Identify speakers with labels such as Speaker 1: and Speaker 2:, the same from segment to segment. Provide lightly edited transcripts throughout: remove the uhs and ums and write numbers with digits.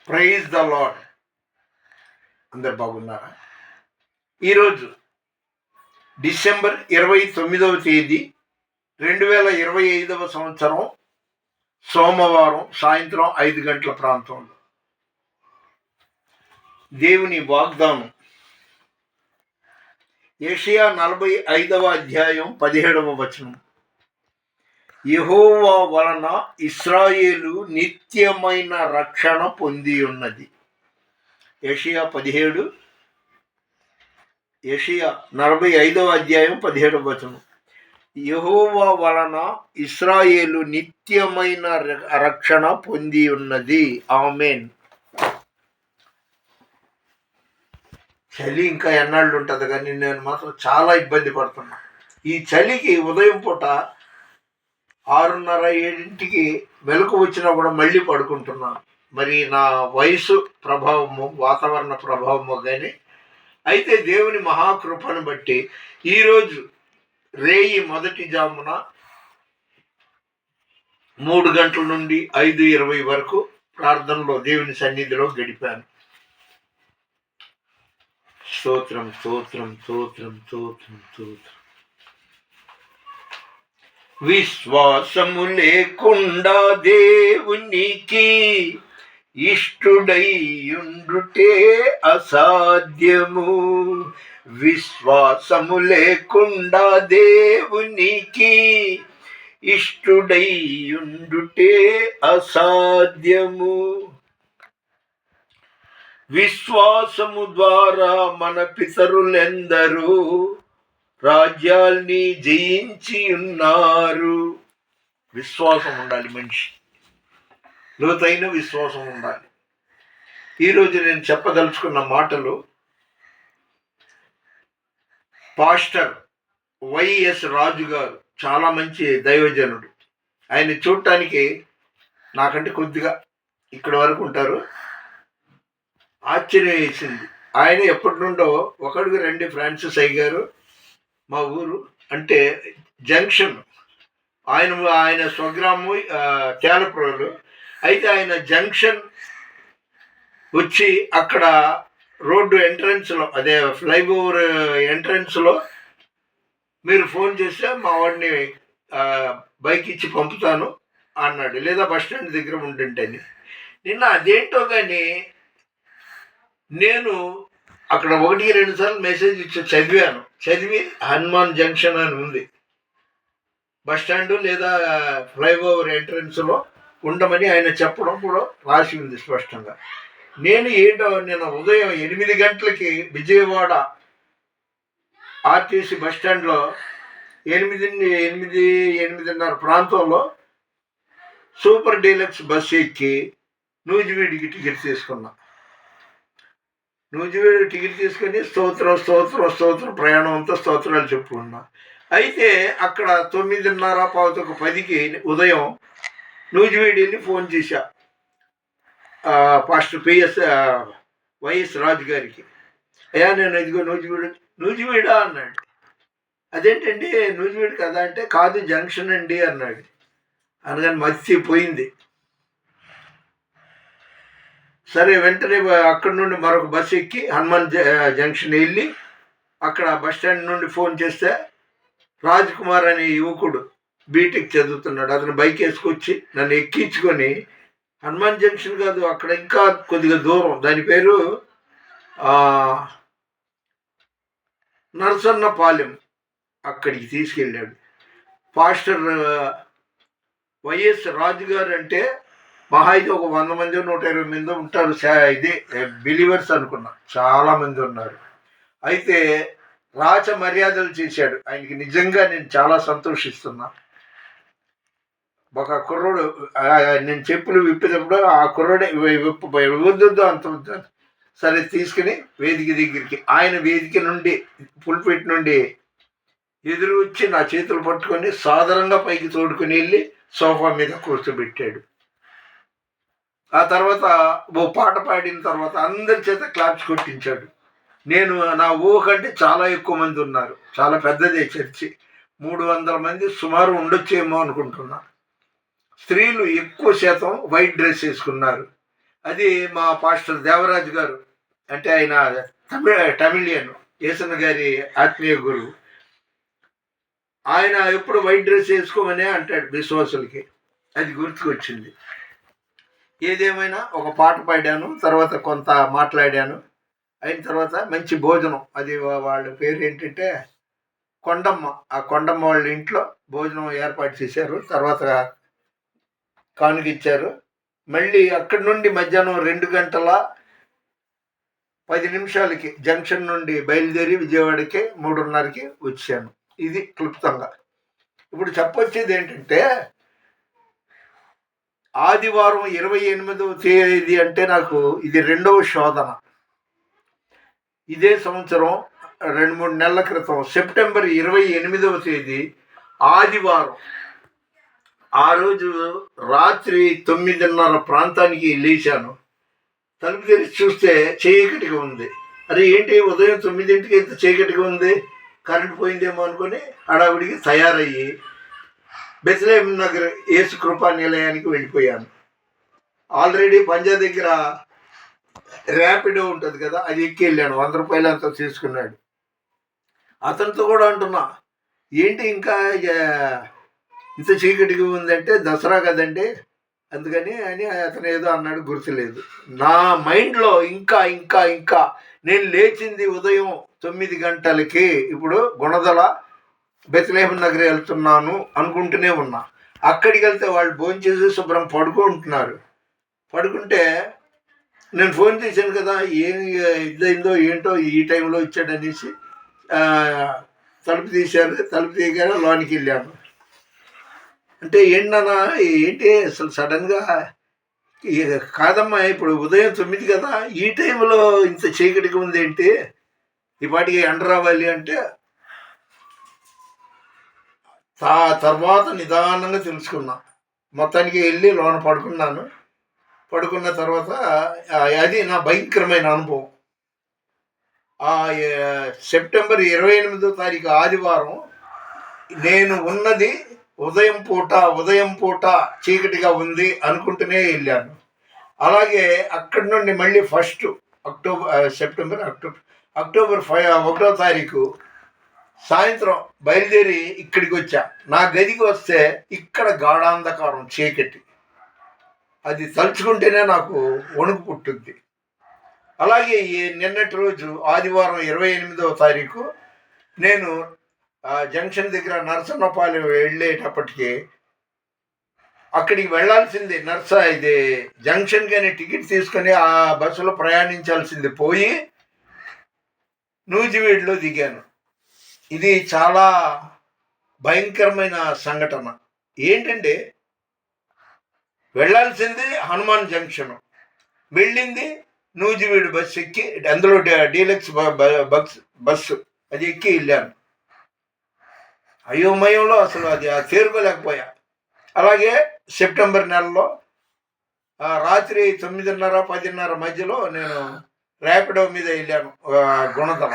Speaker 1: Praise the lord. అందరు బాగున్నారా? ఈరోజు డిసెంబర్ 29వ తేదీ 2025 సంవత్సరం సోమవారం సాయంత్రం 5 గంటల ప్రాంతంలో దేవుని వాగ్దానం యెషయా 45వ అధ్యాయం 17వ వచనం. యెహోవా వలన ఇశ్రాయేలు నిత్యమైన రక్షణ పొంది ఉన్నది. యెషయా 45వ అధ్యాయం 17వ వచనం. యెహోవా వలన ఇశ్రాయేలు నిత్యమైన రక్షణ పొంది ఉన్నది. ఆమేన్. చలి ఇంకా ఎన్నాళ్ళు ఉంటుంది, కానీ నేను మాత్రం చాలా ఇబ్బంది పడుతున్నా. ఈ చలికి ఉదయం పూట 6:30-7 మెలకు వచ్చినా కూడా మళ్ళీ పడుకుంటున్నాను. మరి నా వయసు ప్రభావము, వాతావరణ ప్రభావము కానీ అయితే దేవుని మహాకృపను బట్టి ఈరోజు రేయి మొదటి జామున 3 గంటల నుండి 5:20 వరకు ప్రార్థనలో దేవుని సన్నిధిలో గడిపాను. స్తోత్రం స్తోత్రం స్తోత్రం స్తోత్రం స్తోత్రం. విశ్వాసము లేకుండా దేవునికి ఇష్టుడైయుండుటే అసాధ్యము. విశ్వాసము లేకుండా దేవునికి ఇష్టుడైయుండుటే అసాధ్యము. విశ్వాసము ద్వారా మన పితరులెందరూ రాజ్యాల్ని జయించి ఉన్నారు. విశ్వాసం ఉండాలి, మనిషి లోతైన విశ్వాసం ఉండాలి. ఈరోజు నేను చెప్పదలుచుకున్న మాటలు పాస్టర్ వైఎస్ రాజు గారు చాలా మంచి దైవజనుడు. ఆయన చూడటానికి నాకంటే కొద్దిగా ఇక్కడ వరకు ఉంటారు. ఆశ్చర్యం వేసింది. ఆయన ఎప్పటి నుండో ఒకడుగు రండి ఫ్రాన్సిస్ అయ్య గారు మా ఊరు అంటే జంక్షన్, ఆయన స్వగ్రామం తేలపురలు. అయితే ఆయన జంక్షన్ వచ్చి అక్కడ రోడ్డు ఎంట్రన్స్లో, అదే ఫ్లైఓవర్ ఎంట్రన్స్లో మీరు ఫోన్ చేస్తే మా వాడిని బైక్ ఇచ్చి పంపుతాను అన్నాడు, లేదా బస్ స్టాండ్ దగ్గర ఉంటుంటేని. నిన్న అదేంటో కానీ నేను అక్కడ 1-2 సార్లు మెసేజ్ ఇచ్చి చదివి హనుమాన్ జంక్షన్ అని ఉంది, బస్ స్టాండ్ లేదా ఫ్లైఓవర్ ఎంట్రన్స్లో ఉండమని ఆయన చెప్పడం కూడా రాసి ఉంది స్పష్టంగా. నేను ఉదయం 8 గంటలకి విజయవాడ ఆర్టీసీ బస్ స్టాండ్లో 8-8:30 ప్రాంతంలో సూపర్ డీలక్స్ బస్సు ఎక్కి నూజివీడికి టికెట్ తీసుకున్నా. నూజివీడు టికెట్ తీసుకొని స్తోత్రం స్తోత్రం స్తోత్రం ప్రయాణం అంతా స్తోత్రాలు చెప్పుకున్నా. అయితే అక్కడ 9:30-10కి ఉదయం నూజివీడు వెళ్ళి ఫోన్ చేశా పాస్టర్ వైఎస్ రాజు గారికి. అయ్యా నేను ఇదిగో నూజివీడా అన్నాడు. అదేంటండి నూజివీడు కదా అంటే, కాదు జంక్షన్ అండి అన్నాడు. అనగానే మర్చిపోయింది. సరే వెంటనే అక్కడి నుండి మరొక బస్సు ఎక్కి హనుమాన్ జంక్షన్ వెళ్ళి అక్కడ బస్ స్టాండ్ నుండి ఫోన్ చేస్తే రాజ్ కుమార్ అనే యువకుడు బీటెక్ చదువుతున్నాడు. అతను బైక్ వేసుకొచ్చి నన్ను ఎక్కించుకొని హనుమాన్ జంక్షన్ కాదు, అక్కడ ఇంకా కొద్దిగా దూరం, దాని పేరు నరసన్నపాలెం, అక్కడికి తీసుకెళ్ళాడు. పాస్టర్ వైఎస్ రాజు గారు అంటే మహా అయితే ఒక 100 మంది 120 మంది ఉంటారు. ఇదే బిలీవర్స్ అనుకున్నా, చాలామంది ఉన్నారు. అయితే రాచ మర్యాదలు చేశాడు. ఆయనకి నిజంగా నేను చాలా సంతోషిస్తున్నా. ఒక కుర్రోడు నేను చెప్పులు విప్పినప్పుడు ఆ కుర్రోడే వద్దు అంత వద్దు, సరే తీసుకుని వేదిక దగ్గరికి, ఆయన వేదిక నుండి పుల్పిట్ నుండి ఎదురు వచ్చి నా చేతులు పట్టుకొని సాధారణంగా పైకి తోడుకుని వెళ్ళి సోఫా మీద కూర్చోబెట్టాడు. ఆ తర్వాత ఓ పాట పాడిన తర్వాత అందరి చేత క్లాప్స్ కొట్టించాడు. నేను నా ఊహ కంటే చాలా ఎక్కువ మంది ఉన్నారు, చాలా పెద్దదే చర్చి, 300 మంది సుమారు ఉండొచ్చేమో అనుకుంటున్నా. స్త్రీలు ఎక్కువ శాతం వైట్ డ్రెస్ వేసుకున్నారు. అది మా పాస్టర్ దేవరాజు గారు, అంటే ఆయన తమిళియన్, యేసన్న గారి ఆత్మీయ గురువు. ఆయన ఎప్పుడు వైట్ డ్రెస్ వేసుకోమనే అంటాడు విశ్వాసులకి. అది గుర్తుకొచ్చింది. ఏదేమైనా ఒక పాట పాడాను, తర్వాత కొంత మాట్లాడాను. అయిన తర్వాత మంచి భోజనం, అది వాళ్ళ పేరు ఏంటంటే కొండమ్మ. ఆ కొండమ్మ వాళ్ళ ఇంట్లో భోజనం ఏర్పాటు చేశారు. తర్వాత కానుకిచ్చారు. మళ్ళీ అక్కడి నుండి మధ్యాహ్నం 2:10 జంక్షన్ నుండి బయలుదేరి విజయవాడకి 3:30కి వచ్చాను. ఇది క్లుప్తంగా. ఇప్పుడు చెప్పొచ్చేది ఏంటంటే, ఆదివారం 28వ తేదీ అంటే నాకు ఇది 2వ శోధన. ఇదే సంవత్సరం 2-3 నెలల క్రితం సెప్టెంబర్ 28వ తేదీ ఆదివారం, ఆ రోజు రాత్రి 9:30 ప్రాంతానికి లేచాను. తలుపు తెరిచి చూస్తే చీకటిగా ఉంది. అరే ఏంటి ఉదయం 9ంటికి ఇంత చీకటిగా ఉంది, కరెంట్ పోయిందేమో అనుకుని హడావిడికి తయారయ్యి బెత్లెహేం నగర్ యేసు కృపా నిలయానికి వెళ్ళిపోయాను. ఆల్రెడీ పంజా దగ్గర ర్యాపిడో ఉంటుంది కదా, అది ఎక్కి వెళ్ళాను. 100 రూపాయలు అంతా తీసుకున్నాడు. అతనితో కూడా అంటున్నా, ఏంటి ఇంకా ఇంత చీకటిగా ఉందంటే దసరా కదండి అందుకని అని అతను ఏదో అన్నాడు, గుర్తులేదు. నా మైండ్లో ఇంకా ఇంకా ఇంకా నేను లేచింది ఉదయం 9 గంటలకి, ఇప్పుడు గుణదల బెత్లెహేం నగర్ వెళ్తున్నాను అనుకుంటూనే ఉన్నా. అక్కడికి వెళ్తే వాళ్ళు భోంచేసి శుభ్రం పడుకుంటున్నారు. పడుకుంటే నేను ఫోన్ చేశాను కదా, ఏం ఇదైందో ఏంటో ఈ టైంలో ఇచ్చాడనేసి తలుపు తీశారు. తలుపు తీయగానే లోనికి వెళ్ళాను. అంటే ఏంటన్నా ఏంటి అసలు సడన్గా, కాదమ్మా ఇప్పుడు ఉదయం 9 కదా, ఈ టైంలో ఇంత చీకటిగా ఉంది ఏంటి, ఈ పాటికి ఎండ రావాలి అంటే తర్వాత నిదానంగా తెలుసుకున్నా. మొత్తానికి వెళ్ళి లోన పడుకున్నాను. పడుకున్న తర్వాత అది నా భయంకరమైన అనుభవం. సెప్టెంబర్ 28వ తారీఖు ఆదివారం నేను ఉన్నది ఉదయం పూట చీకటిగా ఉంది అనుకుంటూనే వెళ్ళాను. అలాగే అక్కడి నుండి మళ్ళీ అక్టోబర్ 1వ తారీఖు సాయంత్రం బయలుదేరి ఇక్కడికి వచ్చా. నా గదికి వస్తే ఇక్కడ గాఢాంధకారం, చీకటి. అది తలుచుకుంటేనే నాకు వణుకు పుట్టుద్ది. అలాగే ఈ నిన్నటి రోజు ఆదివారం 28వ తారీఖు నేను జంక్షన్ దగ్గర నరసన్నపాలెం వెళ్ళేటప్పటికి అక్కడికి వెళ్ళాల్సింది ఇది జంక్షన్ కానీ టికెట్ తీసుకొని ఆ బస్సులో ప్రయాణించాల్సింది పోయి నూజివీడులో దిగాను. ఇది చాలా భయంకరమైన సంఘటన. ఏంటంటే వెళ్ళాల్సింది హనుమాన్ జంక్షన్, వెళ్ళింది నూజివీడు బస్సు ఎక్కి, అందులో డీలక్స్ బస్సు అది ఎక్కి వెళ్ళాను. అయోమయంలో అసలు అది చేరుకోలేకపోయా. అలాగే సెప్టెంబర్ నెలలో రాత్రి 9:30, 10:30 మధ్యలో నేను ర్యాపిడో మీద వెళ్ళాను గుణదల.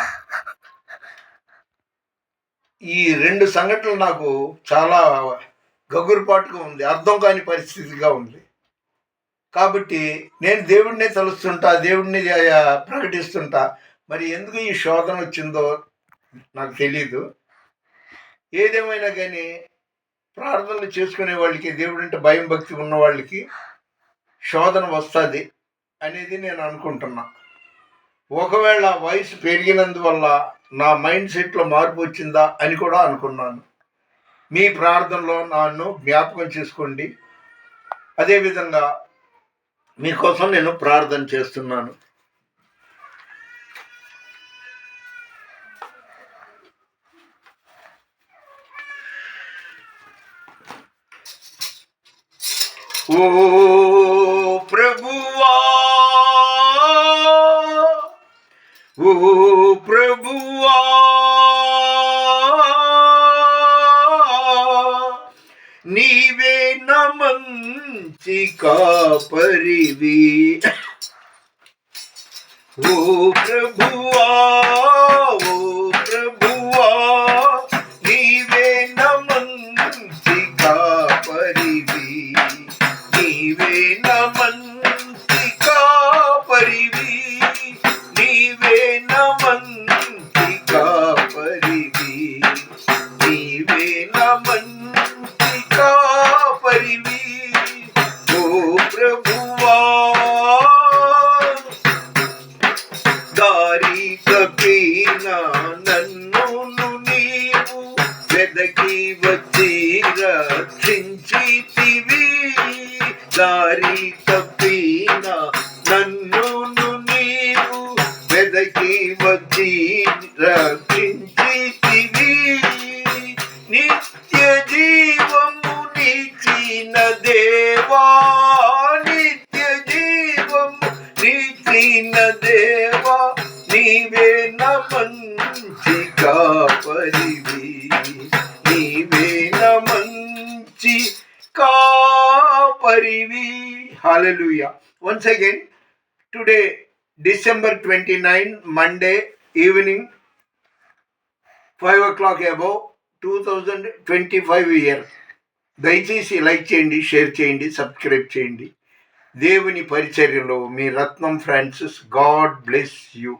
Speaker 1: ఈ 2 సంఘటనలు నాకు చాలా గగురుపాటుగా ఉంది, అర్థం కాని పరిస్థితిగా ఉంది. కాబట్టి నేను దేవుడినే తలుస్తుంటా, దేవుడిని ప్రకటిస్తుంటా. మరి ఎందుకు ఈ శోధన వచ్చిందో నాకు తెలీదు. ఏదేమైనా కానీ ప్రార్థనలు చేసుకునే వాళ్ళకి, దేవుడంటే భయం భక్తి ఉన్న వాళ్ళకి శోధన వస్తుంది అనేది నేను అనుకుంటున్నా. ఒకవేళ వయసు పెరిగినందువల్ల నా మైండ్ సెట్లో మార్పు వచ్చిందా అని కూడా అనుకున్నాను. మీ ప్రార్థనలో నన్ను జ్ఞాపకం చేసుకోండి. అదేవిధంగా మీకోసం నేను ప్రార్థన చేస్తున్నాను. ఓ ప్రభువా, ఓ ప్రభువా, నీవే నా మంచి కాపరివి. ఓ ప్రభువా, ఓ ప్రభువా, నీవే నా మంచి కాపరివి, నీవే నా మంచి అయిన దేవా నీవే నా మంచి కాపరివి, నీవే నా మంచి కాపరివి. హల్లెలూయా. Once again, today December 29, Monday evening, 5 o'clock above, 2025 year. దయచేసి లైక్ చేయండి, షేర్ చేయండి, సబ్స్క్రైబ్ చేయండి. దేవుని పరిచర్యలో మీ రత్నం ఫ్రాన్సిస్. God bless you.